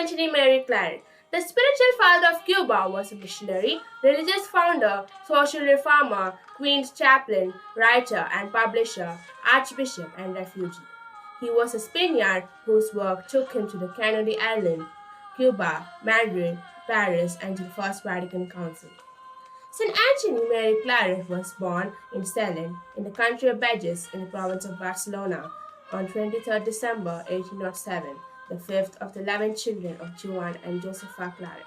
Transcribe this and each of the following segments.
Anthony Mary Claret. The spiritual father of Cuba was a missionary, religious founder, social reformer, Queen's chaplain, writer and publisher, archbishop and refugee. He was a Spaniard whose work took him to the Canary Islands, Cuba, Madrid, Paris, and to the First Vatican Council. St. Anthony Mary Claret was born in Sallent, in the country of Beges, in the province of Barcelona, on 23rd December 1807, the fifth of the 11 children of Joan and Josepha Claret.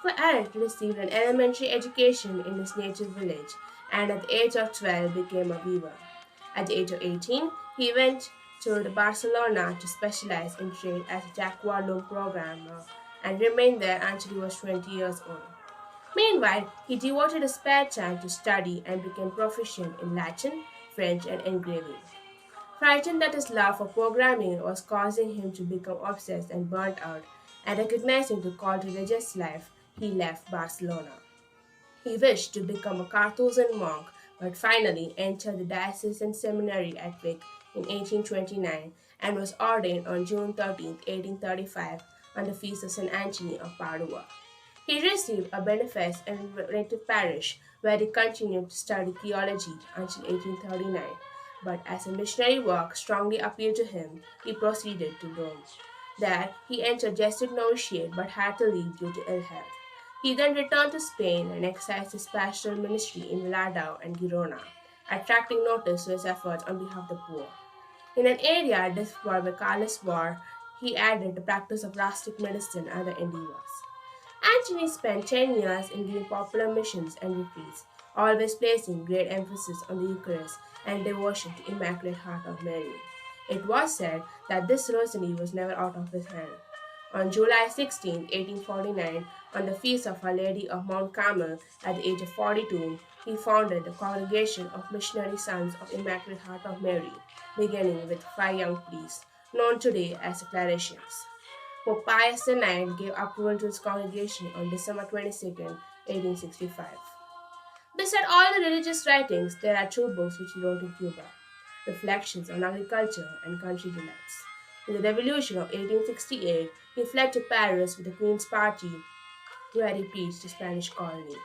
Claret received an elementary education in his native village and at the age of 12 became a weaver. At the age of 18, he went to Barcelona to specialize in trade as a Jacquard loom programmer and remained there until he was 20 years old. Meanwhile, he devoted his spare time to study and became proficient in Latin, French, and engraving. Frightened that his love for programming was causing him to become obsessed and burnt out, and recognizing the call to religious life, he left Barcelona. He wished to become a Carthusian monk, but finally entered the diocesan seminary at Vic in 1829 and was ordained on June 13, 1835, on the feast of St. Anthony of Padua. He received a benefice in his native parish, where he continued to study theology until 1839. But as a missionary work strongly appealed to him, he proceeded to Rome. There, he entered Jesuit novitiate but had to leave due to ill health. He then returned to Spain and exercised his pastoral ministry in Ladao and Girona, attracting notice to his efforts on behalf of the poor. In an area disfigured by Carlist War, he added the practice of rustic medicine and other endeavors. Antony spent 10 years in giving popular missions and retreats, always placing great emphasis on the Eucharist and devotion to Immaculate Heart of Mary. It was said that this rosary was never out of his hand. On July 16, 1849, on the feast of Our Lady of Mount Carmel, at the age of 42, he founded the Congregation of Missionary Sons of Immaculate Heart of Mary, beginning with 5 young priests, known today as the Claretians. Pope Pius IX gave approval to his congregation on December 22, 1865. Beside all the religious writings, there are 2 books which he wrote in Cuba, Reflections on Agriculture and Country Delights. In the Revolution of 1868, he fled to Paris with the Queen's Party, where he preached the Spanish colony.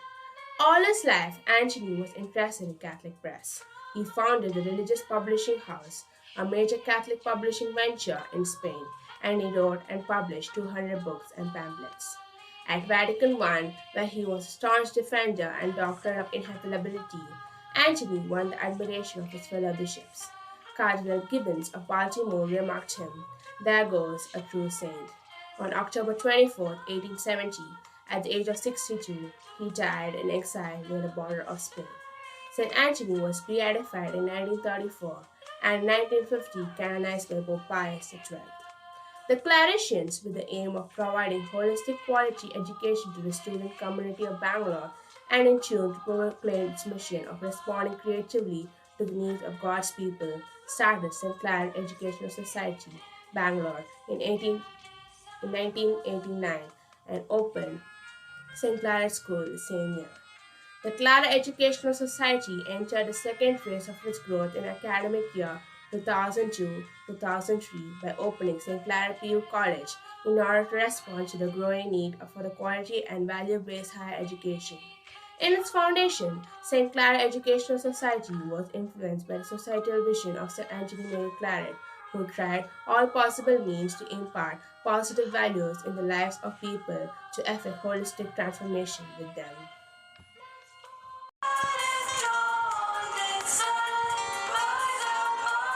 All his life, Antony was interested in Catholic press. He founded the Religious Publishing House, a major Catholic publishing venture in Spain, and he wrote and published 200 books and pamphlets. At Vatican I, where he was a staunch defender and doctor of infallibility, Antony won the admiration of his fellow bishops. Cardinal Gibbons of Baltimore remarked him, "There goes a true saint." On October 24, 1870, at the age of 62, he died in exile near the border of Spain. St. Anthony was beatified in 1934 and in 1950 canonized by Pope Pius XII. The Claretians, with the aim of providing holistic quality education to the student community of Bangalore and in tune to proclaim its mission of responding creatively to the needs of God's people, started St. Claret Educational Society, Bangalore, in 1989 and opened St. Claret School the same year. The Claret Educational Society entered the second phase of its growth in academic year 2002-2003 by opening St. Claret PU College in order to respond to the growing need for the quality and value-based higher education. In its foundation, St. Claret Educational Society was influenced by the societal vision of St. Anthony Mary Claret, who tried all possible means to impart positive values in the lives of people to effect holistic transformation with them.